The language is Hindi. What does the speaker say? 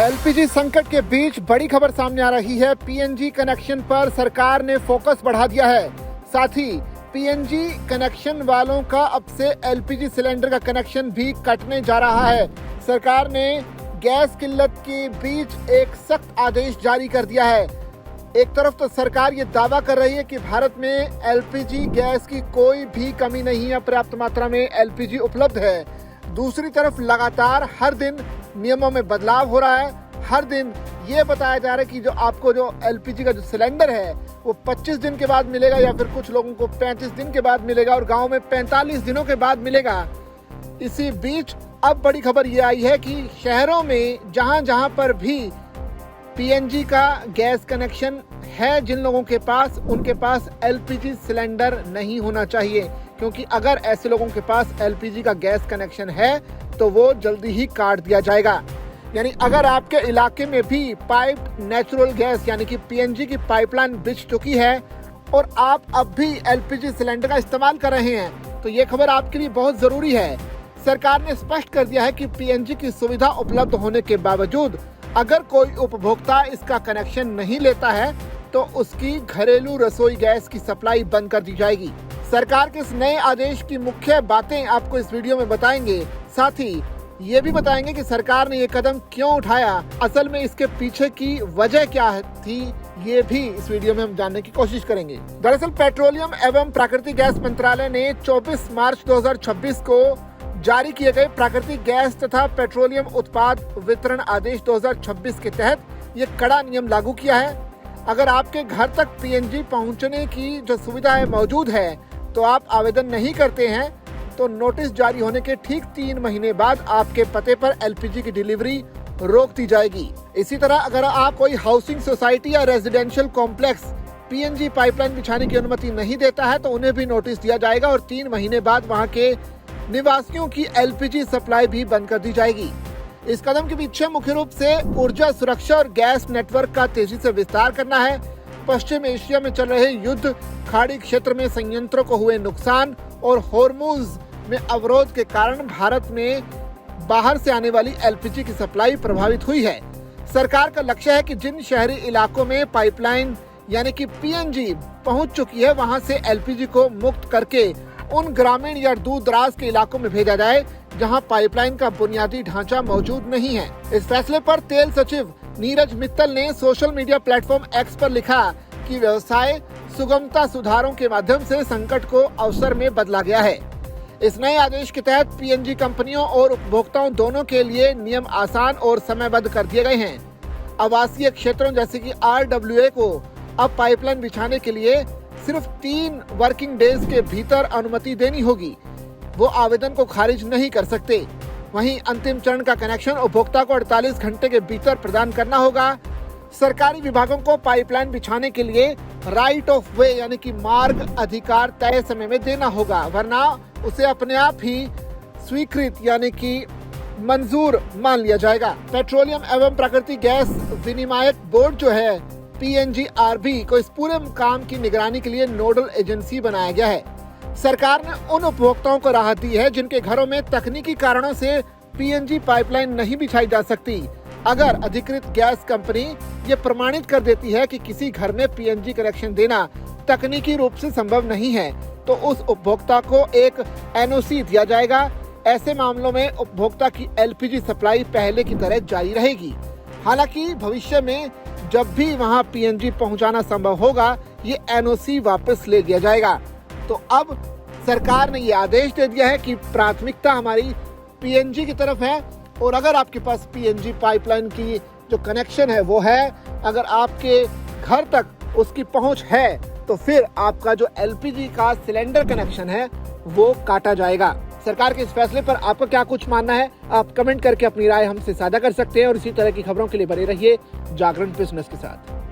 एलपीजी संकट के बीच बड़ी खबर सामने आ रही है। पीएनजी कनेक्शन पर सरकार ने फोकस बढ़ा दिया है। साथ ही पीएनजी कनेक्शन वालों का अब से एलपीजी सिलेंडर का कनेक्शन भी कटने जा रहा है। सरकार ने गैस किल्लत के बीच एक सख्त आदेश जारी कर दिया है। एक तरफ तो सरकार ये दावा कर रही है कि भारत में एलपीजी गैस की कोई भी कमी नहीं है, पर्याप्त मात्रा में एलपीजी उपलब्ध है। दूसरी तरफ लगातार हर दिन नियमों में बदलाव हो रहा है। हर दिन ये बताया जा रहा है कि जो एलपीजी का जो सिलेंडर है वो 25 दिन के बाद मिलेगा या फिर कुछ लोगों को 35 दिन के बाद मिलेगा और गांव में 45 दिनों के बाद मिलेगा। इसी बीच अब बड़ी खबर ये आई है कि शहरों में जहां पर भी पीएनजी का गैस कनेक्शन है, जिन लोगों के पास, उनके पास एलपीजी सिलेंडर नहीं होना चाहिए, क्योंकि अगर ऐसे लोगों के पास एलपीजी का गैस कनेक्शन है तो वो जल्दी ही काट दिया जाएगा। यानी अगर आपके इलाके में भी पाइप्ड नेचुरल गैस यानी कि पीएनजी की पाइपलाइन बिछ चुकी है और आप अब भी एलपीजी सिलेंडर का इस्तेमाल कर रहे हैं तो ये खबर आपके लिए बहुत जरूरी है। सरकार ने स्पष्ट कर दिया है कि पीएनजी की सुविधा उपलब्ध होने के बावजूद अगर कोई उपभोक्ता इसका कनेक्शन नहीं लेता है तो उसकी घरेलू रसोई गैस की सप्लाई बंद कर दी जाएगी। सरकार के इस नए आदेश की मुख्य बातें आपको इस वीडियो में बताएंगे। साथ ही ये भी बताएंगे कि सरकार ने ये कदम क्यों उठाया, असल में इसके पीछे की वजह क्या थी, ये भी इस वीडियो में हम जानने की कोशिश करेंगे। दरअसल पेट्रोलियम एवं प्राकृतिक गैस मंत्रालय ने 24 मार्च 2026 को जारी किए गए प्राकृतिक गैस तथा पेट्रोलियम उत्पाद वितरण आदेश 2026 के तहत ये कड़ा नियम लागू किया है। अगर आपके घर तक पीएनजी पहुंचने की जो सुविधा है मौजूद है तो आप आवेदन नहीं करते हैं तो नोटिस जारी होने के ठीक 3 महीने बाद आपके पते पर एलपीजी की डिलीवरी रोक दी जाएगी। इसी तरह अगर आप कोई हाउसिंग सोसाइटी या रेजिडेंशियल कॉम्प्लेक्स पीएनजी पाइपलाइन बिछाने की अनुमति नहीं देता है तो उन्हें भी नोटिस दिया जाएगा और 3 महीने बाद वहां के निवासियों की एलपीजी सप्लाई भी बंद कर दी जाएगी। इस कदम के पीछे मुख्य रूप से ऊर्जा सुरक्षा और गैस नेटवर्क का तेजी से विस्तार करना है। पश्चिम एशिया में चल रहे युद्ध, खाड़ी क्षेत्र में संयंत्रों को हुए नुकसान और हॉर्मुज में अवरोध के कारण भारत में बाहर से आने वाली एलपीजी की सप्लाई प्रभावित हुई है। सरकार का लक्ष्य है कि जिन शहरी इलाकों में पाइपलाइन यानी कि पीएनजी पहुंच चुकी है वहां से एलपीजी को मुक्त करके उन ग्रामीण या दूर दराज के इलाकों में भेजा जाए जहां पाइपलाइन का बुनियादी ढांचा मौजूद नहीं है। इस फैसले पर तेल सचिव नीरज मित्तल ने सोशल मीडिया प्लेटफॉर्म एक्स पर लिखा कि व्यवसाय सुगमता सुधारों के माध्यम से संकट को अवसर में बदला गया है। इस नए आदेश के तहत पीएनजी कंपनियों और उपभोक्ताओं दोनों के लिए नियम आसान और समयबद्ध कर दिए गए हैं। आवासीय क्षेत्रों जैसे कि आरडब्ल्यूए को अब पाइपलाइन बिछाने के लिए सिर्फ 3 वर्किंग डेज के भीतर अनुमति देनी होगी। वो आवेदन को खारिज नहीं कर सकते। वहीं अंतिम चरण का कनेक्शन उपभोक्ता को 48 घंटे के भीतर प्रदान करना होगा। सरकारी विभागों को पाइपलाइन बिछाने के लिए राइट ऑफ वे यानी कि मार्ग अधिकार तय समय में देना होगा, वरना उसे अपने आप ही स्वीकृत यानी कि मंजूर मान लिया जाएगा। पेट्रोलियम एवं प्राकृतिक गैस विनियामक बोर्ड जो है पीएनजीआरबी को इस पूरे काम की निगरानी के लिए नोडल एजेंसी बनाया गया है। सरकार ने उन उपभोक्ताओं को राहत दी है जिनके घरों में तकनीकी कारणों से पीएनजी पाइपलाइन नहीं बिछाई जा सकती। अगर अधिकृत गैस कंपनी ये प्रमाणित कर देती है कि किसी घर में पीएनजी कनेक्शन देना तकनीकी रूप से संभव नहीं है तो उस उपभोक्ता को एक एनओसी दिया जाएगा। ऐसे मामलों में उपभोक्ता की एलपीजी सप्लाई पहले की तरह जारी रहेगी। हालांकि भविष्य में जब भी वहां पीएनजी पहुंचाना संभव होगा ये एनओसी वापस ले लिया जाएगा। तो अब सरकार ने ये आदेश दे दिया है कि प्राथमिकता हमारी पीएनजी की तरफ है और अगर आपके पास पीएनजी पाइपलाइन की जो कनेक्शन है वो है, अगर आपके घर तक उसकी पहुंच है तो फिर आपका जो एलपीजी का सिलेंडर कनेक्शन है वो काटा जाएगा। सरकार के इस फैसले पर आपका क्या कुछ मानना है, आप कमेंट करके अपनी राय हमसे साझा कर सकते हैं और इसी तरह की खबरों के लिए बने रहिए जागरण बिजनेस के साथ।